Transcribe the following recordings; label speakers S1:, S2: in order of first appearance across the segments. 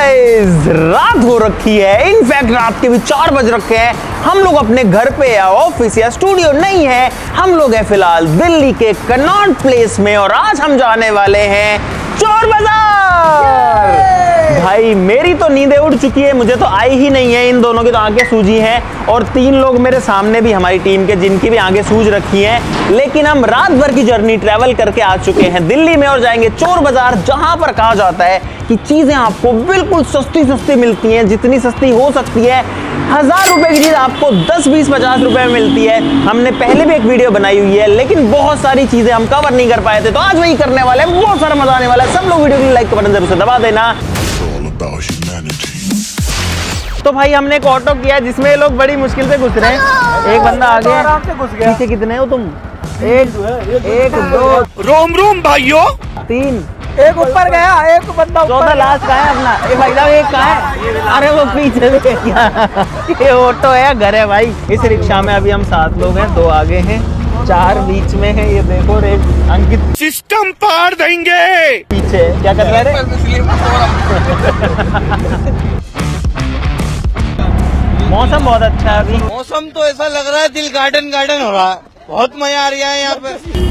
S1: Guys, रात हो रखी है, इनफैक्ट रात के भी 4 बज रखे हैं। हम लोग अपने घर पे या ऑफिस या स्टूडियो नहीं है, हम लोग हैं फिलहाल दिल्ली के कनॉट प्लेस में और आज हम जाने वाले हैं चोर बाजार। भाई मेरी तो नींदें उड़ चुकी है, मुझे तो आई ही नहीं है, इन दोनों की तो आंखें सूजी हैं और 3 लोग मेरे सामने भी हमारी टीम के जिनकी भी आंखें सूज रखी हैं। लेकिन हम रात भर की जर्नी ट्रैवल करके आ चुके हैं दिल्ली में और जाएंगे चोर बाजार, जहां पर कहा जाता है कि चीजें आपको बिल्कुल सस्ती मिलती हैं, जितनी सस्ती हो सकती है। 1000 रुपए की चीज आपको 10, 20, 50 रुपए में मिलती है। हमने पहले भी एक वीडियो बनाई हुई है, लेकिन बहुत सारी चीजें हम कवर नहीं कर पाए थे, तो आज वही करने वाले हैं। बहुत सारा मजा आने वाला है। सब लोग वीडियो को लाइक का बटन जरूर से दबा देना। तो भाई हमने एक ऑटो किया जिसमें लोग बड़ी मुश्किल से घुस रहे हैं। एक बंदा आगे आराम से घुस गया। पीछे कितने हो तुम? एक 2
S2: रोम भाइयों
S1: 3,
S3: एक ऊपर गया, एक बंदा
S1: चौथा लास्ट का है अपना। भाई साहब एक कहाँ है? अरे वो पीछे से ये ऑटो है या घर है भाई? इस रिक्शा में अभी हम 7 लोग हैं, 2 आगे हैं, 4 बीच में है। ये देखो रे अंकित
S2: सिस्टम पार देंगे।
S1: पीछे क्या कर रहा है? मौसम बहुत अच्छा है अभी।
S3: मौसम तो ऐसा लग रहा है दिल गार्डन गार्डन हो रहा है, बहुत मजा आ रहा है यहाँ पे।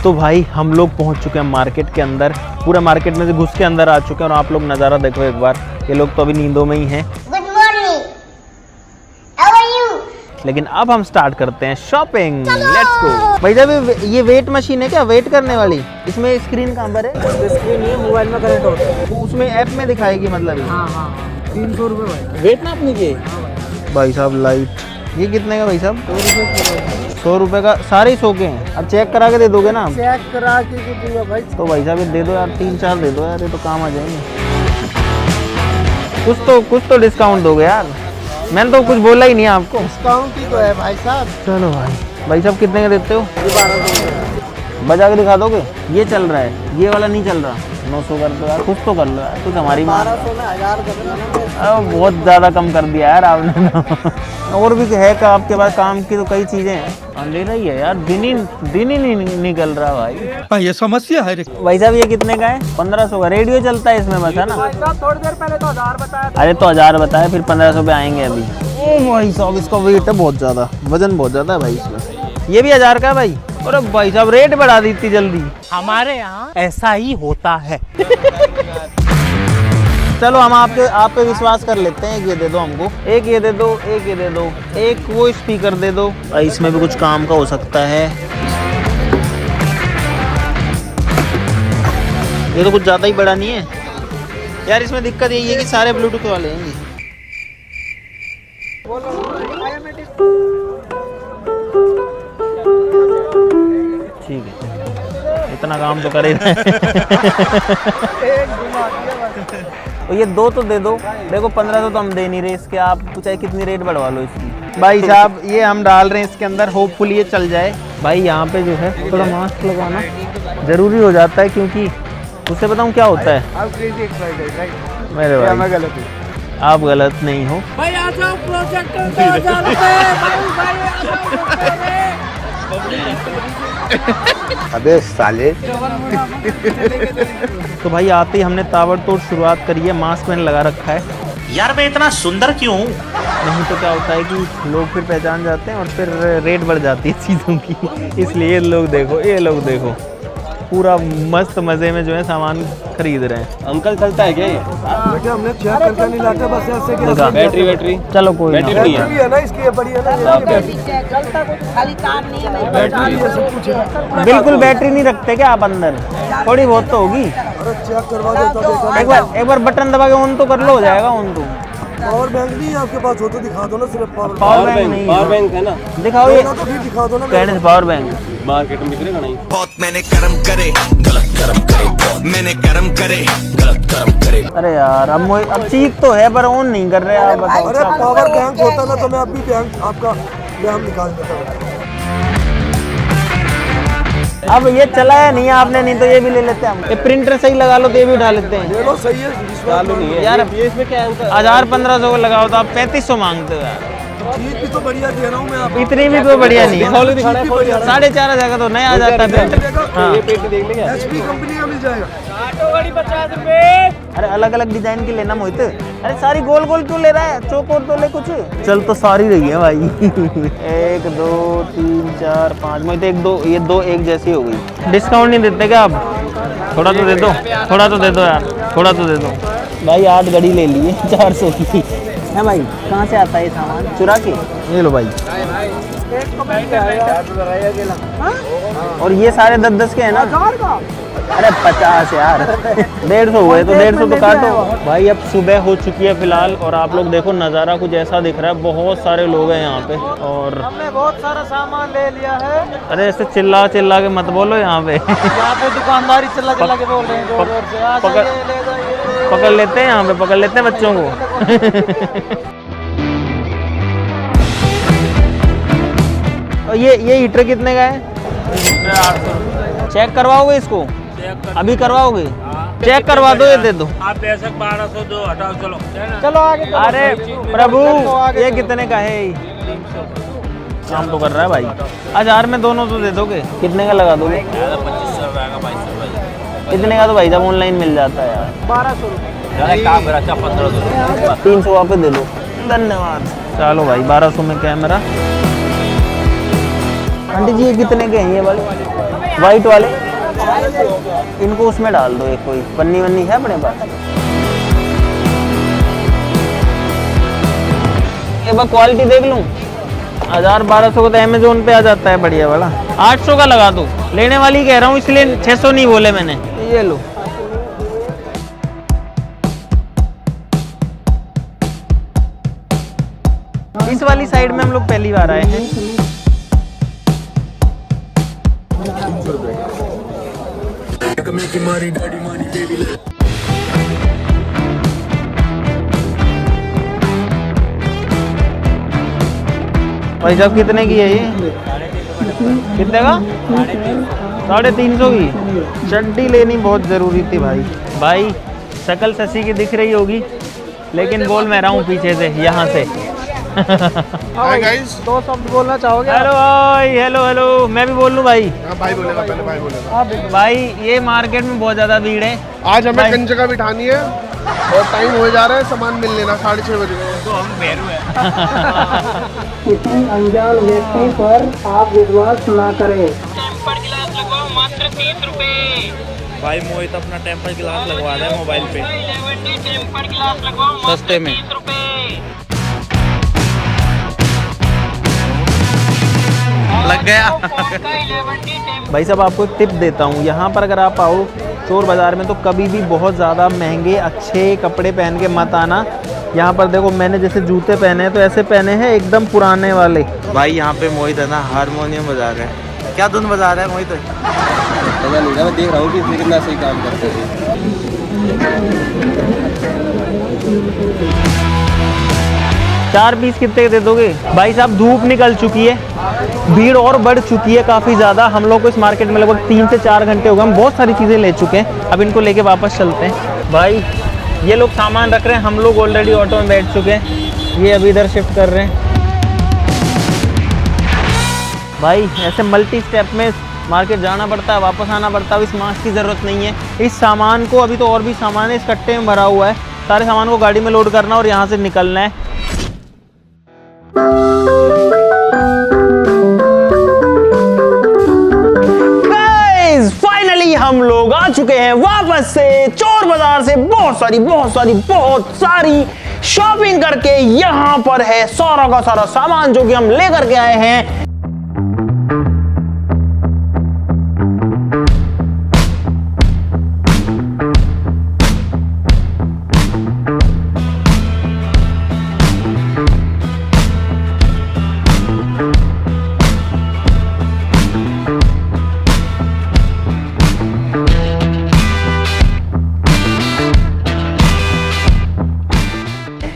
S1: तो भाई हम लोग पहुंच चुके हैं मार्केट के अंदर, पूरा मार्केट में से घुस के अंदर आ चुके हैं और आप लोग नज़ारा देखो एक बार। ये लोग तो अभी नींदों में ही हैं।
S4: Good morning, how are you?
S1: लेकिन अब हम स्टार्ट करते हैं शॉपिंग। Let's go. भाई साहब ये वेट मशीन है क्या, वेट करने वाली? इसमें स्क्रीन कहाँ पर है?
S3: स्क्रीन ये मोबाइल में कनेक्ट होता है।
S1: उसमें ऐप में दिखाएगी मतलब?
S3: हाँ 300 रुपए भाई।
S1: वेट नापने की? भाई साहब लाइट ये कितने का भाई साहब? 100 रुपए का। सारे ही 100 के हैं। अब चेक करा के दे दोगे ना?
S3: चेक करा के दूंगा भाई।
S1: तो भाई साहब ये दे दो यार, 3-4 दे दो यार, ये तो काम आ जाएंगे। कुछ तो डिस्काउंट दोगे यार, मैंने तो कुछ बोला ही नहीं आपको।
S3: डिस्काउंट ही तो है भाई साहब।
S1: चलो भाई साहब कितने का देते हो?
S3: 1200
S1: बजा के दिखा दोगे? ये चल रहा है, ये वाला नहीं चल रहा। 900 कर दो यार, कुछ तो कर लो यार, कुछ हमारी माँ।
S3: 1200 में 1000 कर देना।
S1: बहुत ज़्यादा कम कर दिया यार आपने। और भी है का आपके पास काम की तो कई चीज़ें हैं। अंधेरा ही है यार, दिन ही नहीं निकल रहा भाई।
S2: ये समस्या है।
S1: भाई साहब ये कितने का है? 1500 का। रेडियो चलता है इसमें बस, है ना?
S3: भाई साहब थोड़ी देर पहले तो 1000 बताया था।
S1: अरे तो 1000 बताया, फिर 1500 पे आएंगे अभी। ओ भाई साहब इसका वेट है बहुत ज़्यादा, वजन बहुत ज़्यादा है भाई इसमें। ये भी 1000 का है भाई। अरे भाई साहब रेट बढ़ा दी इतनी जल्दी।
S3: हमारे यहाँ ऐसा ही होता है।
S1: चलो हम आप पे विश्वास कर लेते हैं। एक ये दे दो हमको, एक ये दे दो, एक ये दे दो, एक वो स्पीकर दे दो। इसमें भी कुछ काम का हो सकता है। ये तो कुछ ज़्यादा ही बड़ा नहीं है यार। इसमें दिक्कत यही है कि सारे ब्लूटूथ वाले हैं ये। ठीक है, इतना काम तो करे। तो ये 2 तो दे दो। देखो 1500 तो हम दे नहीं रहे इसके, आप चाहे कितनी रेट बढ़वा लो इसकी। भाई साहब ये हम डाल रहे हैं इसके अंदर, होपफुली ये चल जाए। भाई यहाँ पे जो है थोड़ा मास्क लगाना ज़रूरी हो जाता है, क्योंकि उससे बताऊँ क्या होता है। मेरे भाई मैं गलत हूँ, आप गलत नहीं हो।
S3: भाई आ जाओ प्रोजेक्टर पे, आ जाओ भाई
S5: अबे साले।
S1: तो भाई आते ही हमने ताबड़तोड़ शुरुआत करी है। मास्क मैंने लगा रखा है
S2: यार मैं इतना सुंदर क्यों हूँ?
S1: नहीं तो क्या होता है कि लोग फिर पहचान जाते हैं और फिर रेट बढ़ जाती है चीज़ों की। इसलिए ये लोग देखो पूरा मस्त मज़े में जो है सामान खरीद रहे हैं।
S5: अंकल चलता है क्या ये?
S3: हमने चेक करके नहीं लाते बस ऐसे कि
S1: दिखा।
S5: बैटरी
S1: चलो कोई
S5: बैटरी
S1: ना।
S5: नहीं है।
S3: है ना इसकी, ये बड़ी है ना ये।
S4: खाली तार नहीं है।
S3: बैटरी है सब कुछ है।
S1: बिल्कुल बैटरी नहीं रखते क्या आप अंदर? थोड़ी बहुत तो होगी।
S3: अरे चेक करवा देता।
S1: एक बार बटन दबा के ऑन तो कर लो, हो जाएगा ऑन तो।
S3: पावर बैंक नहीं है आपके पास? हो तो दिखा दो ना, सिर्फ
S1: पावर बैंक नहीं
S5: पावर बैंक है ना?
S1: दिखाओ ये।
S3: तो फिर दिखा दो ना।
S1: कहने से पावर बैंक
S5: मार्केट में बिकरेगा नहीं।
S2: बहुत मैंने कर्म करे, गलत कर्म करे, बहुत मैंने कर्म करे, गलत कर्म करे।
S1: अरे यार अब चीख तो है पर ऑन नहीं कर रहे आप, बताओ।
S3: अरे पावर बैंक होता ना तो मैं अभी बैंक आपका बैंक निकाल देता हूँ।
S1: अब ये चला है नहीं आपने, नहीं तो ये भी ले लेते हैं हम। ये प्रिंटर सही लगा लो तो ये भी उठा लेते हैं।
S3: ले लो, सही है।
S5: चालू नहीं है
S1: यार
S5: ये इसमें क्या है?
S1: 1000-1500 को लगाओ तो आप 3500 मांगते हो यार।
S6: चीज भी तो बढ़िया दे रहा हूँ मैं आपको।
S1: इतनी भी तो बढ़िया नहीं है। 4,500 का तो नया आ जाता है। हाँ
S6: HP कंपनी का मिल जाएगा।
S1: अरे अलग अलग डिजाइन की लेना मोहित। अरे सारी गोल गोल क्यों ले रहा है, चौकोर तो ले कुछ। चल तो सारी रही है भाई। 1 2 3 4 5 मोहित 1 2 ये 2 एक जैसी हो गई। डिस्काउंट नहीं देते क्या आप? थोड़ा तो दे दो, थोड़ा तो दे दो यार, थोड़ा तो दे दो भाई। 8 घड़ी ले लिए 400 की है भाई। कहाँ से आता है ये सामान? चुरा के। ये लो भाई। और ये सारे 10-10 के हैं ना? अरे 50 यार। 150 हुए तो 150 तो काटो भाई। अब सुबह हो चुकी है फिलहाल और आप लोग देखो नज़ारा कुछ ऐसा दिख रहा है। बहुत सारे लोग हैं यहाँ पे और
S3: हमने बहुत सारा सामान ले लिया है।
S1: अरे ऐसे चिल्ला चिल्ला के मत बोलो यहाँ पे।
S3: यहाँ पे दुकानदारी चिल्ला चिल्ला के बोल रहे हैं जोर जोर से।
S1: पकड़ लेते हैं यहाँ पे, पकड़ लेते हैं बच्चों को। और ये हीटर कितने का है? 800। चेक करवाओगे इसको? अभी करवाओगे? चेक करवा दो, ये दे दो।
S7: आप बेशक 1200 दो, हटाओ चलो।
S3: चलो आगे।
S1: अरे प्रभु ये कितने का है? काम तो कर रहा है भाई। 1000 में दोनों तो दे दोगे? कितने का लगा दोगे?
S7: 2500 रुपए का, 2200 रुपए।
S1: इतने का तो भाई साहब ऑनलाइन मिल जाता है यार।
S3: 1200 रुपये।
S7: 1500।
S1: 300 आप दे दो। धन्यवाद। चलो भाई 1200 में कैमरा। आंटी जी ये कितने के हैं ये वाले वाइट वाले? इनको उसमें डाल दो। एक कोई पन्नी वन्नी है अपने पास? एक बार क्वालिटी देख लूं। 1000-1200 को तो अमेजोन पे आ जाता है बढ़िया वाला। 800 का लगा दो। लेने वाली कह रहा हूँ इसलिए 600 नहीं बोले मैंने। ये लो। इस वाली साइड में हम लोग पहली बार आए हैं। भाई साहब कितने की है ये? कितने का? 350 की। चड्डी लेनी बहुत जरूरी थी भाई। भाई शक्ल शशि की दिख रही होगी लेकिन बोल मैं रहा हूँ पीछे से, यहाँ से।
S3: हाय गाइस, 2 शब्द बोलना चाहोगे?
S1: हेलो भाई। Hello hello. मैं भी बोल लूँ भाई?
S6: भाई बोलेगा, पहले भाई बोलेगा।
S1: भाई ये मार्केट में बहुत ज्यादा भीड़ है।
S6: आज हमें कई जगह बिठानी है और टाइम हो जा रहा है। सामान मिल लेना 6:30 बज गए।
S7: तो हम बेरू है।
S8: किसी अनजान व्यक्ति पर आप विश्वास ना करें।
S7: टेम्पर ग्लास लगवाओ मात्र 30 रुपए। भाई मोहित अपना टेम्पर ग्लास लगवा रहा है मोबाइल पे। टेम्पर ग्लास लगवाओ सस्ते में 30 रुपए।
S1: लग गया। भाई साहब आपको एक टिप देता हूँ। यहाँ पर अगर आप आओ चोर बाज़ार में तो कभी भी बहुत ज़्यादा महंगे अच्छे कपड़े पहन के मत आना। यहाँ पर देखो मैंने जैसे जूते पहने हैं तो ऐसे पहने हैं एकदम पुराने वाले।
S3: भाई यहाँ पे मोहित है ना हारमोनियम बजा रहा है। क्या धुन बजा रहा है मोहित?
S5: मैं देख रहा हूँ कि इसमें कितना सही काम करते हैं।
S1: 4 पीस कितने दे दोगे? भाई साहब धूप निकल चुकी है, भीड़ और बढ़ चुकी है काफ़ी ज़्यादा। हम लोग को इस मार्केट में लगभग 3 से 4 घंटे हो गए। हम बहुत सारी चीज़ें ले चुके हैं, अब इनको लेके वापस चलते हैं। भाई ये लोग सामान रख रहे हैं, हम लोग ऑलरेडी ऑटो में बैठ चुके हैं। ये अभी इधर शिफ्ट कर रहे हैं। भाई ऐसे मल्टी स्टेप में मार्केट जाना पड़ता है, वापस आना पड़ता है। इस मास्क की ज़रूरत नहीं है। इस सामान को अभी तो और भी सामान है इस कट्टे में भरा हुआ है। सारे सामान को गाड़ी में लोड करना और यहाँ से निकलना है। फाइनली हम लोग आ चुके हैं वापस से चोर बाजार से। बहुत सारी शॉपिंग करके यहाँ पर है सारा का सारा सामान जो कि हम लेकर के आए हैं।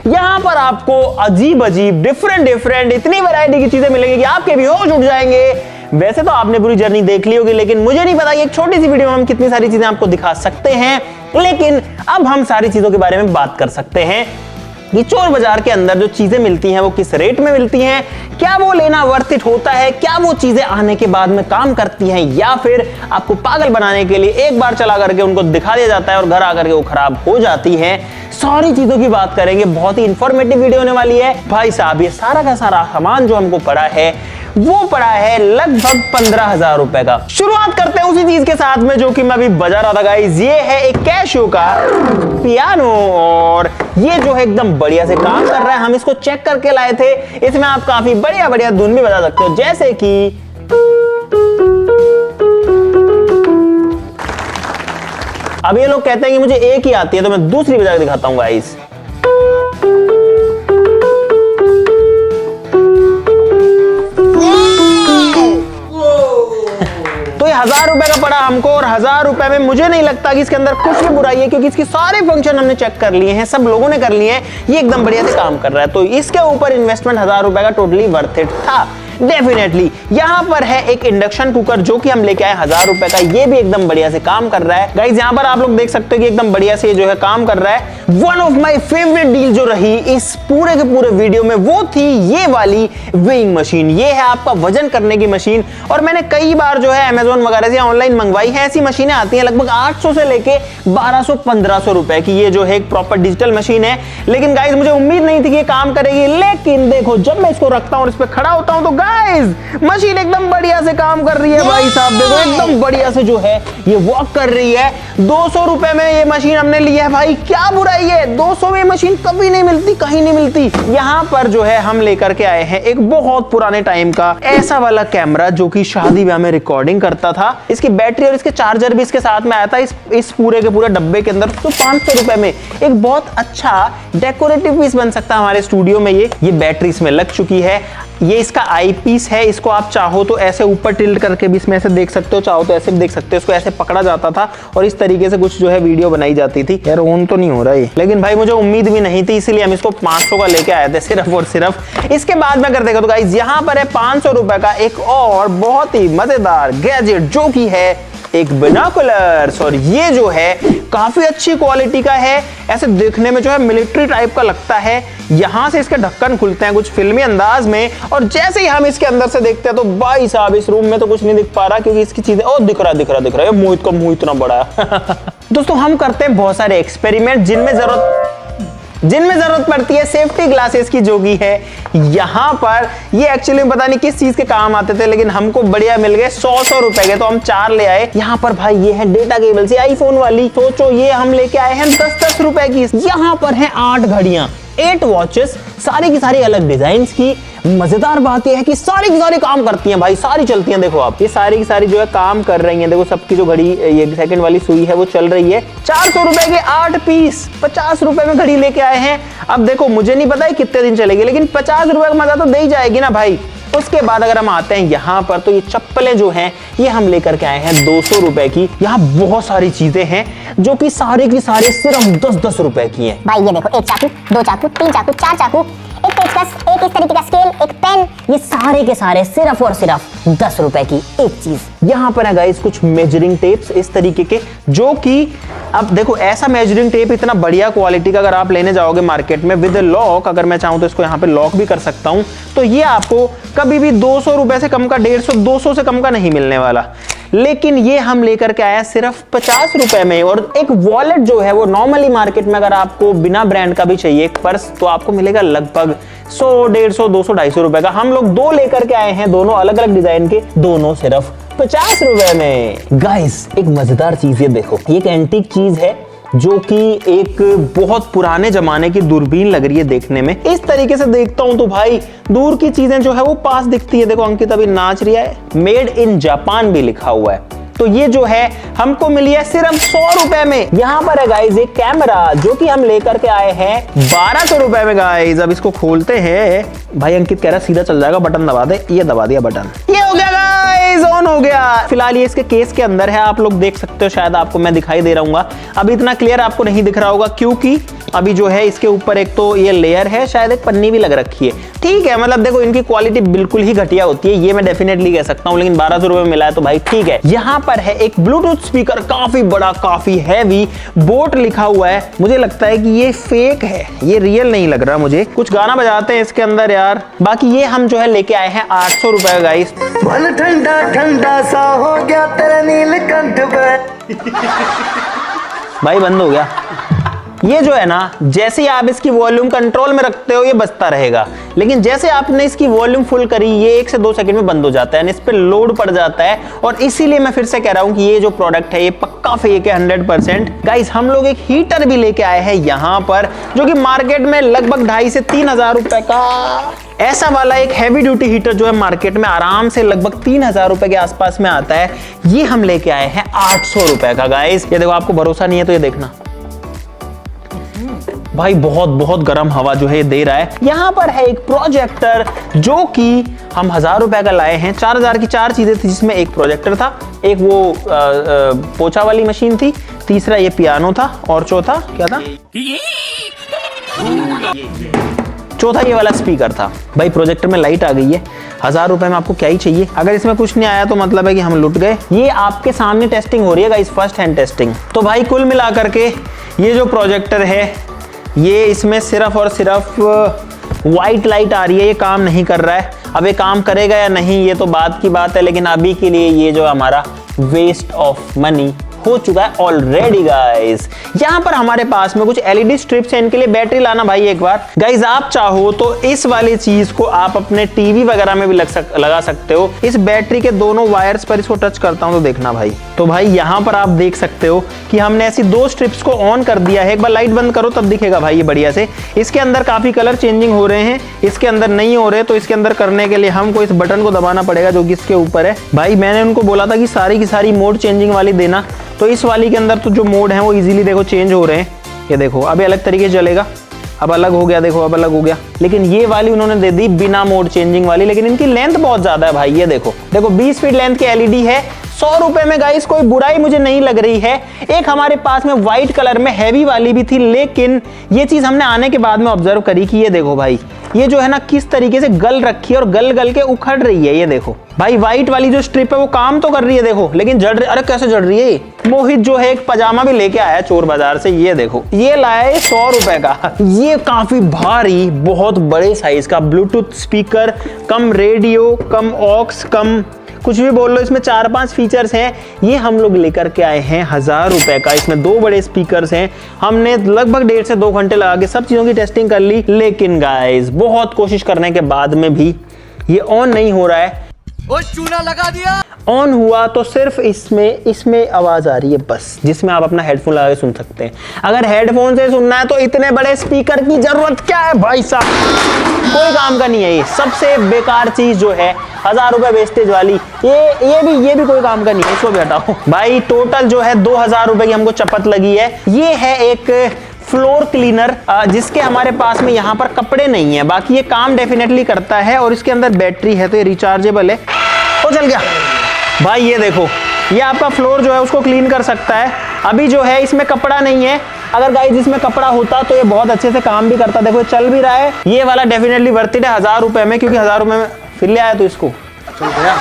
S1: यहाँ पर आपको अजीब डिफरेंट इतनी वैरायटी की चीजें मिलेंगी कि आपके भी होश उठ जाएंगे। वैसे तो आपने पूरी जर्नी देख ली होगी, लेकिन मुझे नहीं पता कि एक छोटी सी वीडियो में हम कितनी सारी चीजें आपको दिखा सकते हैं। लेकिन अब हम सारी चीजों के बारे में बात कर सकते हैं। कि चोर बाजार के अंदर जो चीजें मिलती हैं वो किस रेट में मिलती हैं, क्या वो लेना वर्थ इट होता है, क्या वो चीजें आने के बाद में काम करती हैं, या फिर आपको पागल बनाने के लिए एक बार चला करके उनको दिखा दिया जाता है और घर आकर के वो खराब हो जाती है। सारी चीजों की बात करेंगे। बहुत ही इंफॉर्मेटिव वीडियो होने वाली है भाई साहब। ये सारा का सारा सामान जो हमको पड़ा है वो पड़ा है लगभग 15,000 रुपए का। शुरुआत करते हैं उसी चीज के साथ में जो कि मैं अभी बजा रहा था गाइस। ये है एक कैशियो का पियानो और ये जो है एकदम बढ़िया से काम कर रहा है। हम इसको चेक करके लाए थे। इसमें आप काफी बढ़िया बढ़िया धुन भी बजा सकते हो, जैसे कि अब ये लोग कहते हैं कि मुझे एक ही आती है तो मैं दूसरी बजा के दिखाता हूं गाइस। तो ये 1,000 रुपए का पड़ा हमको और 1,000 रुपए में मुझे नहीं लगता कि इसके अंदर कुछ भी बुराई है, क्योंकि इसके सारे फंक्शन हमने चेक कर लिए हैं, सब लोगों ने कर लिए हैं। ये एकदम बढ़िया से काम कर रहा है, तो इसके ऊपर इन्वेस्टमेंट 1,000 रुपए का टोटली वर्थ इट था डेफिनेटली। यहां पर है एक इंडक्शन कुकर जो कि हम लेके आए 1,000 रुपए का। ये भी एकदम बढ़िया से काम कर रहा है गाइस। यहां पर आप लोग देख सकते हो कि एकदम बढ़िया से जो है काम कर रहा है। One of my favourite deal जो रही इस पूरे के पूरे वीडियो में वो थी ये वाली वेइंग मशीन। ये है आपका वजन करने की मशीन और मैंने कई बार जो है अमेज़न वगैरह से ऑनलाइन मंगवाई है। ऐसी मशीनें आती हैं लगभग 800 से लेके 1200-1500 रुपए की। ये जो है एक प्रॉपर डिजिटल मशीन है, लेकिन गाइस मुझे उम्मीद नहीं थी कि ये काम करेगी। लेकिन देखो जब मैं इसको रखता हूं और इस पे खड़ा होता हूं तो गाइस मशीन एकदम बढ़िया से काम कर रही है भाई साहब। देखो एकदम बढ़िया से जो है ये वर्क कर रही है। 200 रुपए में ये मशीन हमने ली है भाई, क्या बुराई है। 200 में मशीन कभी नहीं मिलती, कहीं नहीं मिलती। यहाँ पर जो है हम लेकर के आए हैं एक बहुत पुराने टाइम का ऐसा वाला कैमरा जो कि शादी ब्याह में रिकॉर्डिंग करता था। इसकी बैटरी और इसके चार्जर भी इसके साथ में आया था इस पूरे के पूरे डब्बे के अंदर। तो 500 रुपए में एक बहुत अच्छा डेकोरेटिव पीस बन सकता है हमारे स्टूडियो में। ये बैटरी इसमें लग चुकी है। ये इसका आई पीस है। इसको आप चाहो तो ऐसे ऊपर टिल्ट करके भी इसमें ऐसे देख सकते हो, चाहो तो ऐसे भी देख सकते हो। इसको ऐसे पकड़ा जाता था और इस तरीके से कुछ जो है वीडियो बनाई जाती थी। यार ऑन तो नहीं हो रहा है, लेकिन भाई मुझे उम्मीद भी नहीं थी, इसीलिए हम इसको 500 का लेके आए थे सिर्फ और सिर्फ। इसके बाद में अगर देखो तो गाइस यहाँ पर है 500 रुपए का एक और बहुत ही मजेदार गैजेट जो कि है एक बिनोकुलर्स। और ये जो है काफी अच्छी क्वालिटी का है। ऐसे देखने में जो है मिलिट्री टाइप का लगता है। यहां से इसके ढक्कन खुलते हैं कुछ फिल्मी अंदाज में और जैसे ही हम इसके अंदर से देखते हैं तो भाई साहब इस रूम में तो कुछ नहीं दिख पा रहा क्योंकि इसकी चीजें ओ दिख रहा है। मुंह का मुंह इतना बड़ा है। दोस्तों हम करते हैं बहुत सारे एक्सपेरिमेंट जिनमें जरूरत पड़ती है सेफ्टी ग्लासेस की, जो की है यहाँ पर। ये एक्चुअली पता नहीं किस चीज के काम आते थे, लेकिन हमको बढ़िया मिल गए 100 रुपए के, तो हम 4 ले आए। यहाँ पर भाई ये है डेटा केबल से आईफोन वाली, सोचो ये हम लेके आए हैं 10-10 रुपए की। यहाँ पर है 8 घड़ियां, 8 वॉचेस, सारी की सारी अलग डिजाइन की। मजेदार बात यह है कि सारी की सारी काम करती हैं भाई, सारी चलती हैं। देखो आप ये सारी की सारी जो है काम कर रही हैं। देखो सबकी जो घड़ी ये सेकंड वाली सुई है वो चल रही है। 400 रुपए के 8 पीस, 50 रुपए में घड़ी लेके आए हैं। अब देखो मुझे नहीं पता है कितने दिन चलेगी, लेकिन 50 रुपए का मजा तो दे ही जाएगी ना भाई। उसके बाद अगर हम आते हैं यहाँ पर तो ये चप्पलें जो हैं ये हम लेकर के आए हैं 200 रुपए की। यहाँ बहुत सारी चीजें हैं जो कि सारे की सारे सिर्फ 10-10 रुपए की हैं।
S4: भाई ये देखो, 1 चाकू, 2 चाकू, 3 चाकू, 4 चाकू, एक पेचकस, एक इस तरीके का स्केल, एक पेन,
S1: ये सारे के सारे सिर्फ और सिर्फ 10 रुपए की एक चीज। यहाँ पर है गाइस कुछ मेजरिंग टेप्स इस तरीके के, जो कि अब देखो ऐसा मेजरिंग टेप इतना बढ़िया क्वालिटी का अगर आप लेने जाओगे मार्केट में विद लॉक, अगर मैं चाहूँ तो इसको यहाँ पे लॉक भी कर सकता हूँ, तो ये आपको कभी भी 200 रुपए से कम का, 150-200 से कम का नहीं मिलने वाला। लेकिन ये हम लेकर के आए सिर्फ 50 रुपए में। और एक वॉलेट जो है वो नॉर्मली मार्केट में अगर आपको बिना ब्रांड का भी चाहिए एक पर्स, तो आपको मिलेगा लगभग 100, 150, 200, 250 रुपए का। हम लोग 2 लेकर के आए हैं, दोनों अलग अलग डिजाइन के, दोनों सिर्फ 50 रुपए में। गाइस एक मजेदार चीज ये देखो, ये एक एंटीक चीज है जो कि एक बहुत पुराने जमाने की दूरबीन लग रही है देखने में। इस तरीके से देखता हूं तो भाई दूर की चीजें जो है वो पास दिखती है। देखो अंकित अभी नाच रही है, मेड इन जापान भी लिखा हुआ है। तो ये जो है हमको मिली है सिर्फ 100 रुपए में। यहाँ पर है गाइज एक कैमरा जो कि हम लेकर के आए हैं 1200 रुपए में गाइज। अब इसको खोलते हैं। भाई अंकित कह रहा सीधा चल जाएगा, बटन दबा दे। ये दबा दिया बटन, ये हो गया गाइज गाइस ऑन हो गया। फिलहाल ये इसके केस के अंदर है, आप लोग देख सकते हो, शायद आपको मैं दिखाई दे रहा हूँ। अभी इतना क्लियर आपको नहीं दिख रहा होगा क्योंकि अभी जो है इसके ऊपर एक तो ये लेयर है, शायद एक पन्नी भी लग रखी है। ठीक है, मतलब देखो इनकी क्वालिटी बिल्कुल ही घटिया होती है, ये मैं डेफिनेटली कह सकता हूँ, लेकिन 1200 रुपए में मिला है तो भाई ठीक है। यहाँ पर है एक ब्लूटूथ स्पीकर, काफी बड़ा, काफी हैवी, बोट लिखा हुआ है। मुझे लगता है कि ये फेक है, ये रियल नहीं लग रहा मुझे। कुछ गाना बजाते हैं इसके अंदर यार। बाकी ये हम जो है लेके आए हैं 800 रुपए का गाइस।
S3: मन ठंडा ठंडा सा हो गया तेरे नीलकंठ पे।
S1: भाई बंद हो गया। ये जो है ना, जैसे ही आप इसकी वॉल्यूम कंट्रोल में रखते हो ये बजता रहेगा, लेकिन जैसे आपने इसकी वॉल्यूम फुल करी ये 1 से 2 सेकंड में बंद हो जाता है, इस पे लोड पड़ जाता है। और इसीलिए मैं फिर से कह रहा हूं कि ये जो प्रोडक्ट है ये पक्का फेक है 100%। गाइस हम लोग एक हीटर भी लेके आए हैं यहाँ पर, जो कि मार्केट में लगभग 2500 से 3000 रुपए का ऐसा वाला एक हैवी ड्यूटी हीटर जो है मार्केट में आराम से लगभग 3000 रुपए के आसपास में आता है। ये हम लेके आए हैं 800 रुपए का गाइस। ये देखो, आपको भरोसा नहीं है तो ये देखना भाई, बहुत बहुत गर्म हवा जो है दे रहा है। यहाँ पर है एक प्रोजेक्टर जो कि हम 1000 रुपए का लाए हैं। 4000 की 4 चीजें थी, जिसमें एक प्रोजेक्टर था, एक वो पोछा वाली मशीन थी, तीसरा ये पियानो था और चौथा क्या था, चौथा ये वाला स्पीकर था। भाई प्रोजेक्टर में लाइट आ गई है, 1000 रुपए में आपको क्या ही चाहिए। अगर इसमें कुछ नहीं आया तो मतलब है कि हम लुट गए। ये आपके सामने टेस्टिंग हो रही है गाइस, फर्स्ट हैंड टेस्टिंग। तो भाई कुल मिलाकर के ये जो प्रोजेक्टर है, ये इसमें सिर्फ और सिर्फ वाइट लाइट आ रही है, ये काम नहीं कर रहा है। अब ये काम करेगा या नहीं ये तो बात की बात है, लेकिन अभी के लिए ये जो हमारा वेस्ट ऑफ मनी हो चुका है ऑलरेडी गाइस। यहाँ पर हमारे पास में कुछ एलईडी स्ट्रिप्स हैं, इनके लिए बैटरी लाना भाई एक बार। गाइस आप चाहो तो इस वाली चीज को आप अपने टीवी वगैरह में भी लगा सकते हो। इस बैटरी के दोनों वायर्स पर इसको टच करता हूं तो देखना भाई। तो भाई यहाँ पर आप देख सकते हो कि हमने ऐसी 2 स्ट्रिप्स को ऑन कर दिया है। एक बार लाइट बंद करो तब दिखेगा भाई ये बढ़िया से। इसके अंदर काफी कलर चेंजिंग हो रहे हैं, इसके अंदर नहीं हो रहे, तो इसके अंदर करने के लिए हमको इस बटन को दबाना पड़ेगा जो कि इसके ऊपर है। भाई मैंने उनको बोला था कि सारी की सारी मोड चेंजिंग वाली देना, तो इस वाली के अंदर तो जो मोड है वो इजीली देखो चेंज हो रहे हैं। ये देखो अभी अलग तरीके से चलेगा, अब अलग हो गया, देखो अब अलग हो गया। लेकिन ये वाली उन्होंने दे दी बिना मोड चेंजिंग वाली, लेकिन इनकी लेंथ बहुत ज्यादा है भाई। ये देखो 20 फीट लेंथ की एलईडी है। 100 रुपए में गाइस कोई बुराई मुझे नहीं लग रही है। एक हमारे पास में व्हाइट कलर में हैवी वाली भी थी, लेकिन ये चीज हमने आने के बाद में ऑब्जर्व करी कि ये देखो भाई, ये जो है ना किस तरीके से गल रखी है और गल गल के उखड़ रही है। ये देखो भाई, व्हाइट वाली जो स्ट्रिप है वो काम तो कर रही है देखो, लेकिन जड़ रही। अरे कैसे जड़ रही है। मोहित जो है एक पजामा भी लेके आया चोर बाजार से, ये देखो ये लाया 100 रुपए का। ये काफी भारी बहुत बड़े साइज का ब्लूटूथ स्पीकर, कम रेडियो, कम ऑक्स, कम कुछ भी बोल लो, इसमें 4-5 फीचर्स हैं। ये हम लोग लेकर के आए हैं 1000 रुपए का। इसमें 2 बड़े स्पीकर्स हैं। हमने लगभग 1.5 से 2 घंटे लगा के सब चीजों की टेस्टिंग कर ली, लेकिन गाइस बहुत कोशिश करने के बाद में भी ये ऑन नहीं हो रहा है।
S3: वो चूना लगा दिया।
S1: ऑन हुआ तो सिर्फ इसमें आवाज आ रही है बस, जिसमें आप अपना हेडफोन लगा के सुन सकते हैं। अगर हेडफोन से सुनना है तो इतने बड़े स्पीकर की जरूरत क्या है भाई साहब, कोई काम का नहीं है। ये सबसे बेकार चीज जो है 1000 रुपए वेस्टेज वाली, ये भी कोई काम का नहीं है, इसको भी हटाओ भाई। टोटल जो है 2000 रुपए की हमको चपत लगी है। ये है एक फ्लोर क्लीनर, जिसके हमारे पास में यहाँ पर कपड़े नहीं है, बाकी ये काम डेफिनेटली करता है। और इसके अंदर बैटरी है तो ये रिचार्जेबल है। ओ चल गया भाई। ये देखो ये आपका फ्लोर जो है उसको क्लीन कर सकता है। अभी जो है इसमें कपड़ा नहीं है, अगर गाइस इसमें कपड़ा होता तो ये बहुत अच्छे से काम भी करता। देखो चल भी रहा है। ये वाला डेफिनेटली वर्थ इट है 1000 रुपए में, क्योंकि 1000 रुपए में फिर ले आया तो इसको चल गया।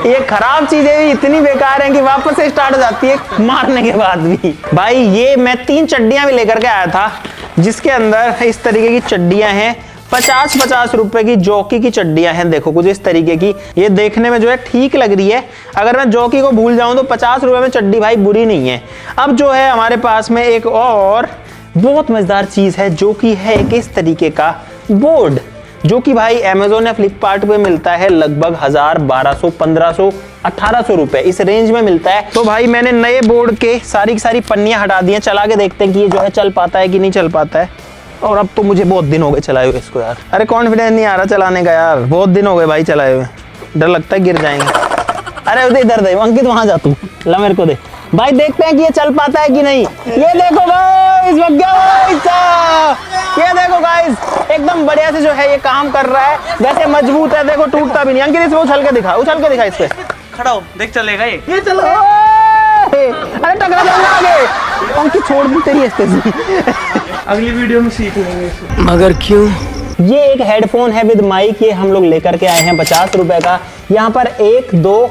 S1: ये खराब चीजें भी इतनी बेकार हैं कि वापस से स्टार्ट हो जाती है मारने के बाद भी। भाई ये मैं 3 चड्डियां भी लेकर के आया था, जिसके अंदर इस तरीके की चड्डियां हैं। 50-50 रुपए की जॉकी की चड्डियां हैं। देखो कुछ इस तरीके की, ये देखने में जो है ठीक लग रही है। अगर मैं जॉकी को भूल जाऊं तो 50 रुपए में चड्डी भाई बुरी नहीं है। अब जो है हमारे पास में एक और बहुत मजेदार चीज है, जो कि है एक इस तरीके का बोर्ड, जो कि भाई अमेजोन या फ्लिपकार्ट पे मिलता है लगभग 1000, 1200, 1500, 1800 रुपए इस रेंज में मिलता है। तो भाई मैंने नए बोर्ड के सारी की सारी पन्नियां हटा दी हैं, चला के देखते हैं कि ये जो है चल पाता है कि नहीं चल पाता है। और अब तो मुझे बहुत दिन हो गए चलाए हुए इसको यार। अरे कॉन्फिडेंस नहीं आ रहा चलाने का यार, बहुत दिन हो गए भाई चलाए हुए, डर लगता है गिर जाएंगे। अरे इधर दे अंकित, वहां जा तू, ला मेरे को दे। भाई देखते हैं कि ये चल पाता है कि नहीं। ये देखो गाइस, ये देखो गाइस, एकदम बढ़िया से जो है ये काम कर रहा है। वैसे मजबूत है, देखो टूटता भी नहीं। अंकित इसमें उछल के दिखा इस पे।
S7: खड़ा हो, देख चलेगा ये
S1: चलो। अरे टकरा जाऊंगा आगे। अंकित छोड़ दी तेरी स्टेज।
S7: अगली वीडियो में सीख लेंगे।
S5: मगर क्यों?
S1: ये एक हेडफोन है विद माइक, ये हम लोग लेकर के आए हैं 50 रुपए का। यहाँ पर 1 2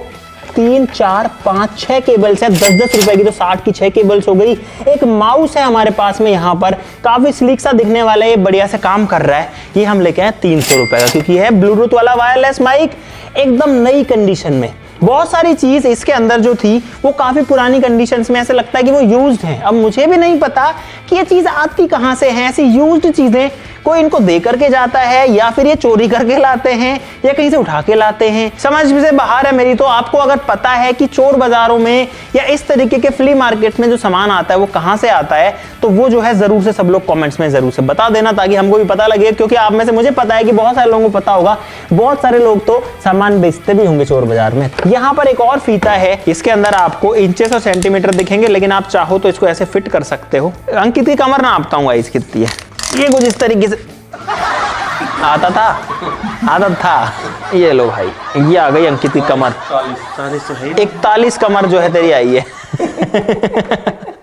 S1: 3 4 5 6 केबल्स है 10-10 रुपए की, तो 60 की 6 केबल्स हो गई। एक माउस है हमारे पास में, यहाँ पर काफी स्लीक सा दिखने वाला है, ये बढ़िया से काम कर रहा है। ये हम लेके आए 300 रुपए का, क्योंकि है ब्लूटूथ वाला वायरलेस माइक, एकदम नई कंडीशन में। बहुत सारी चीज इसके अंदर जो थी वो काफी पुरानी कंडीशंस में, ऐसे लगता है कि वो यूज्ड है। अब मुझे भी नहीं पता कि ये चीज आती कहां से है। ऐसी यूज्ड चीजें कोई इनको दे करके जाता है या फिर ये चोरी करके लाते हैं या कहीं से उठा के लाते हैं, समझ से बाहर है मेरी। तो आपको अगर पता है कि चोर बाजारों में या इस तरीके के फ्ली मार्केट में जो सामान आता है वो कहां से आता है, तो वो जो है जरूर से सब लोग कमेंट्स में जरूर से बता देना, ताकि हमको भी पता लगे। क्योंकि आप में से मुझे पता है कि बहुत सारे लोगों को पता होगा, बहुत सारे लोग तो सामान बेचते भी होंगे चोर बाजार में। यहाँ पर एक और फीता है, इसके अंदर आपको इंचेस और सेंटीमीटर दिखेंगे, लेकिन आप चाहो तो इसको ऐसे फिट कर सकते हो। अंकित की कमर ना आपता हूँ गाइस कितनी है। ये कुछ इस तरीके से आदत था। ये लो भाई, ये आ गई अंकित की कमर। 41 कमर जो है तेरी आई है।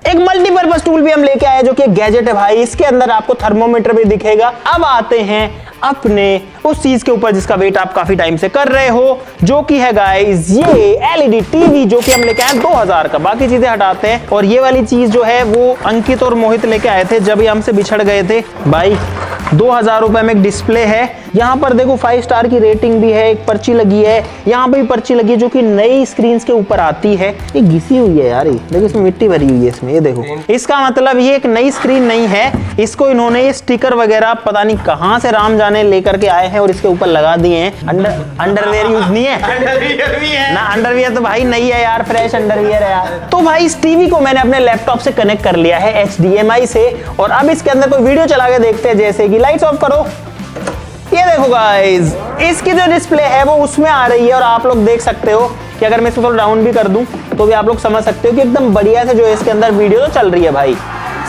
S1: एक मल्टीपर्पज टूल भी हम लेके आए जो कि एक गैजेट है भाई। इसके अंदर आपको थर्मोमीटर भी दिखेगा। अब आते हैं अपने उस चीज के ऊपर जिसका वेट आप काफी टाइम से कर रहे हो, जो कि है गाइस ये एलईडी टीवी, जो कि हम लेके आए 2000 का। बाकी चीजें हटाते हैं, और ये वाली चीज जो है वो अंकित और मोहित लेके आए थे जब ये हमसे बिछड़ गए थे भाई। 2000 रुपए में एक डिस्प्ले है। यहाँ पर देखो 5 स्टार की रेटिंग भी है, एक पर्ची लगी है, यहाँ पे भी पर्ची लगी है जो कि नई स्क्रीन के ऊपर आती है। ये घिसी हुई है यार, देखो इसमें मिट्टी भरी हुई है इसमें, ये देखो। इसका मतलब ये एक नई स्क्रीन नहीं है, इसको इन्होंने ये स्टिकर वगैरह पता नहीं कहाँ से राम जाने लेकर के आए हैं और इसके ऊपर लगा दिए हैं। अंडरवेयर यूज नहीं है ना, अंडरवियर तो भाई नहीं है यार, फ्रेश अंडरवियर है यार। तो भाई इस टीवी को मैंने अपने लैपटॉप से कनेक्ट कर लिया है HDMI से, और अब इसके अंदर कोई वीडियो चला के देखते हैं। जैसे कि लाइट्स ऑफ करो, ये देखो गाइस, इसकी जो डिस्प्ले है वो उसमें आ रही है, और आप लोग देख सकते हो कि अगर मैं इसको थोड़ा डाउन भी कर दूं तो भी आप लोग समझ सकते हो कि एकदम बढ़िया से जो इसके अंदर वीडियो तो चल रही है भाई।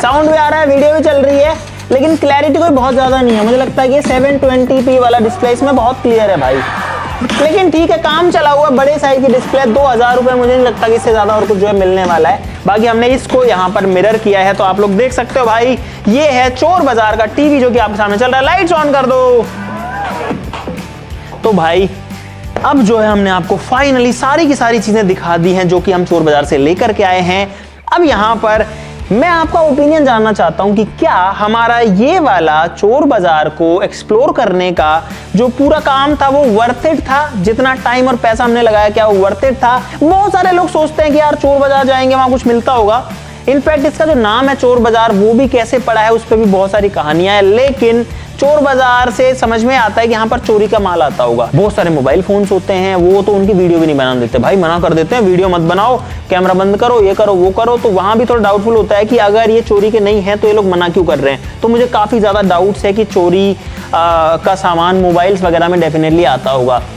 S1: साउंड भी आ रहा है, वीडियो भी चल रही है, लेकिन क्लैरिटी कोई बहुत ज्यादा नहीं है। मुझे लगता है कि 720p वाला डिस्प्ले इसमें बहुत क्लियर है भाई, लेकिन ठीक है, काम चला हुआ बड़े साइज की डिस्प्ले। 2000 रुपए, मुझे नहीं लगता कि इससे ज्यादा और कुछ जो है मिलने वाला है। बाकी हमने इसको यहाँ पर मिरर किया है, तो आप लोग देख सकते हो भाई, ये है चोर बाजार का टीवी जो कि आपके सामने चल रहा है। लाइट्स ऑन कर दो। तो भाई अब जो है हमने आपको फाइनली सारी की सारी चीजें दिखा दी हैं जो कि हम चोर बाजार से लेकर के आए हैं। अब यहाँ पर मैं आपका ओपिनियन जानना चाहता हूं कि क्या हमारा ये वाला चोर बाजार को एक्सप्लोर करने का जो पूरा काम था वो वर्थ इट था? जितना टाइम और पैसा हमने लगाया, क्या वो वर्थ इट था? बहुत सारे लोग सोचते हैं कि यार चोर बाजार जाएंगे वहां कुछ मिलता होगा। इनफैक्ट इसका जो नाम है चोर बाजार, वो भी कैसे पड़ा है उस पर भी बहुत सारी कहानियां हैं, लेकिन चोर बाजार से समझ में आता है कि यहाँ पर चोरी का माल आता होगा। बहुत सारे मोबाइल फोन्स होते हैं, वो तो उनकी वीडियो भी नहीं बना देते भाई, मना कर देते हैं वीडियो मत बनाओ, कैमरा बंद करो, ये करो वो करो। तो वहां भी थोड़ा डाउटफुल होता है कि अगर ये चोरी के नहीं है तो ये लोग मना क्यों कर रहे हैं। तो मुझे काफी ज्यादा डाउट्स है कि चोरी का सामान मोबाइल्स वगैरह में डेफिनेटली आता होगा।